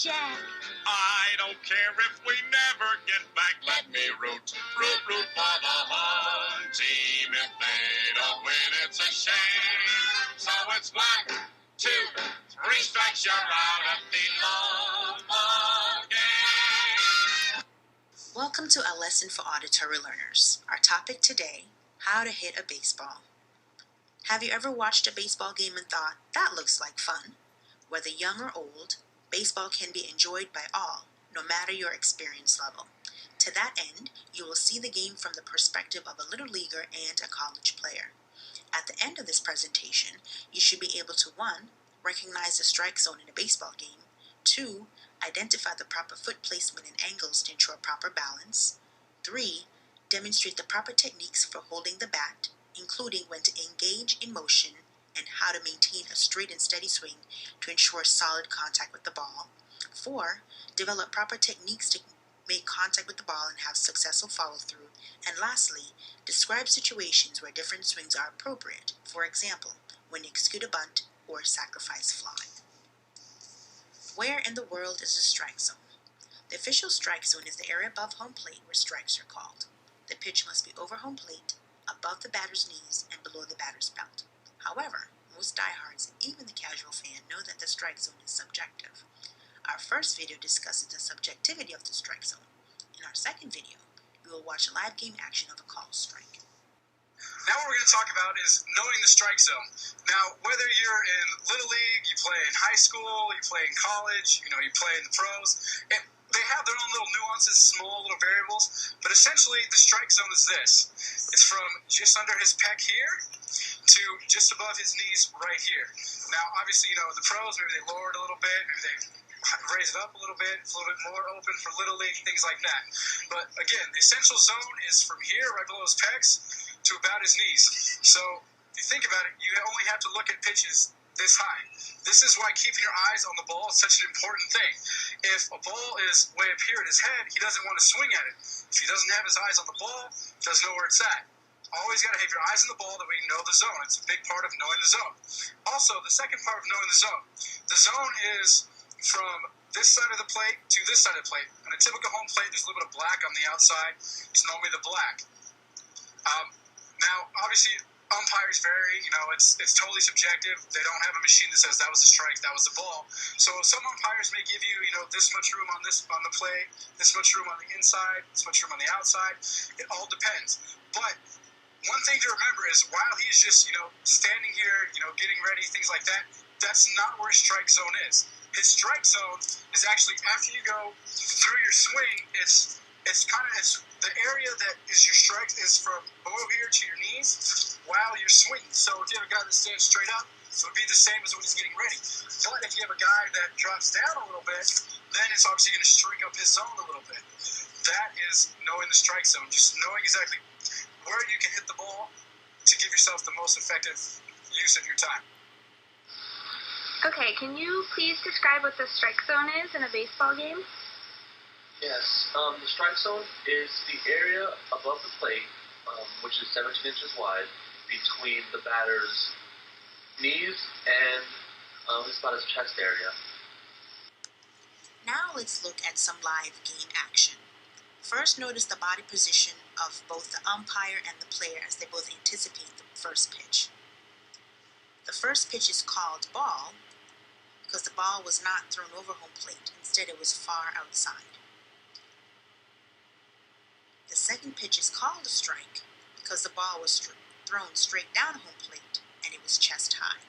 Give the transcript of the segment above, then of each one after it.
Jack. I don't care if we never get back. Let me root for the home team. If they don't win, it's a shame. So it's 1, 2, 3 strikes, you're out at the local game. Welcome to a lesson for auditory learners. Our topic today, how to hit a baseball. Have you ever watched a baseball game and thought, that looks like fun? Whether young or old, baseball can be enjoyed by all, no matter your experience level. To that end, you will see the game from the perspective of a little leaguer and a college player. At the end of this presentation, you should be able to 1. Recognize the strike zone in a baseball game, 2. Identify the proper foot placement and angles to ensure proper balance, 3. Demonstrate the proper techniques for holding the bat, including when to engage in motion and how to maintain a straight and steady swing to ensure solid contact with the ball, 4. Develop proper techniques to make contact with the ball and have successful follow-through, and lastly, describe situations where different swings are appropriate, for example, when you execute a bunt or a sacrifice fly. Where in the world is the strike zone? The official strike zone is the area above home plate where strikes are called. The pitch must be over home plate, above the batter's knees, and below the batter's belt. However, most diehards and even the casual fan know that the strike zone is subjective. Our first video discusses the subjectivity of the strike zone. In our second video, we will watch live game action of a called strike. Now what we're going to talk about is knowing the strike zone. Now, whether you're in Little League, you play in high school, you play in college, you play in the pros, they have their own little nuances, small little variables, but essentially the strike zone is this. It's from just under his pec here to just above his knees right here. Now, obviously, the pros, maybe they lower it a little bit, maybe they raise it up a little bit, it's a little bit more open for Little League, things like that. But again, the essential zone is from here, right below his pecs, to about his knees. So if you think about it, you only have to look at pitches this high. This is why keeping your eyes on the ball is such an important thing. If a ball is way up here at his head, he doesn't want to swing at it. If he doesn't have his eyes on the ball, he doesn't know where it's at. Always got to have your eyes on the ball that way you know the zone. It's a big part of knowing the zone. Also, the second part of knowing the zone. The zone is from this side of the plate to this side of the plate. On a typical home plate, there's a little bit of black on the outside. It's normally the black. Now, obviously, umpires vary. It's totally subjective. They don't have a machine that says that was a strike, that was a ball. So some umpires may give you, this much room on the plate, this much room on the inside, this much room on the outside. It all depends. But one thing to remember is while he's just, standing here, getting ready, things like that, that's not where his strike zone is. His strike zone is actually after you go through your swing. It's the area that is your strike is from below here to your knees while you're swinging. So if you have a guy that stands straight up, it would be the same as when he's getting ready. But if you have a guy that drops down a little bit, then it's obviously going to shrink up his zone a little bit. That is knowing the strike zone, just knowing exactly where you can hit the ball to give yourself the most effective use of your time. Okay, can you please describe what the strike zone is in a baseball game? Yes, the strike zone is the area above the plate, which is 17 inches wide, between the batter's knees and it's about his chest area. Now let's look at some live game action. First, notice the body position of both the umpire and the player as they both anticipate the first pitch. The first pitch is called ball because the ball was not thrown over home plate. Instead, it was far outside. The second pitch is called a strike because the ball was thrown straight down home plate and it was chest high.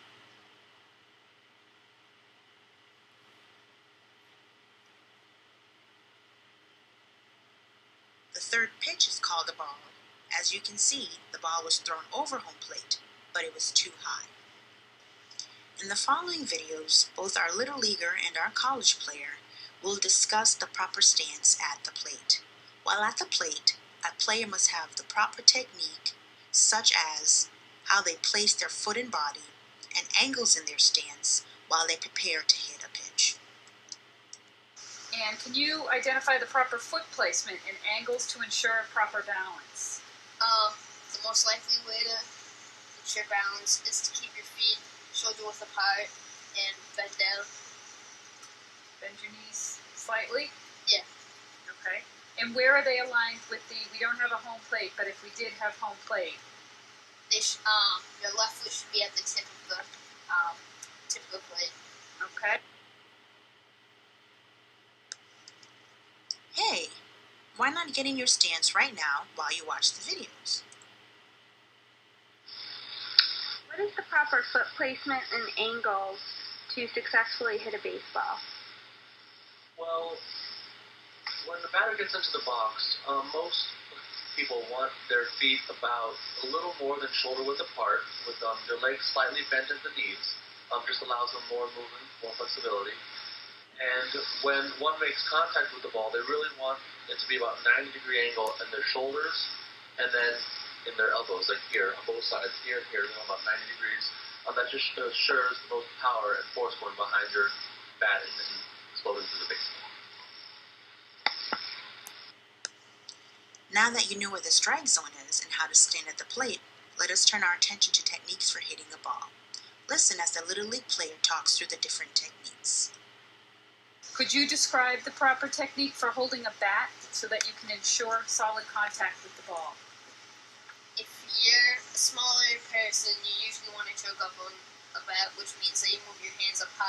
The third pitch is called a ball. As you can see, the ball was thrown over home plate, but it was too high. In the following videos, both our little leaguer and our college player will discuss the proper stance at the plate. While at the plate, a player must have the proper technique, such as how they place their foot and body and angles in their stance while they prepare to hit a pitch. And can you identify the proper foot placement and angles to ensure proper balance? The most likely way to ensure balance is to keep your feet shoulder width apart and bend down. Bend your knees. slightly? Yeah. Okay. And where are they aligned with we don't have a home plate, but if we did have home plate? Your left foot should be at the tip of the plate. Okay. Hey, why not get in your stance right now while you watch the videos? What is the proper foot placement and angles to successfully hit a baseball? Well, when the batter gets into the box, most people want their feet about a little more than shoulder width apart, with their legs slightly bent at the knees. Just allows them more movement, more flexibility. And when one makes contact with the ball, they really want it to be about 90-degree angle in their shoulders and then in their elbows, like here on both sides, here and here, about 90 degrees. That just assures the most power and force going behind your bat and exploding through the baseball. Now that you know where the strike zone is and how to stand at the plate, let us turn our attention to techniques for hitting a ball. Listen as the Little League player talks through the different techniques. Could you describe the proper technique for holding a bat so that you can ensure solid contact with the ball? If you're a smaller person, you usually want to choke up on a bat, which means that you move your hands up high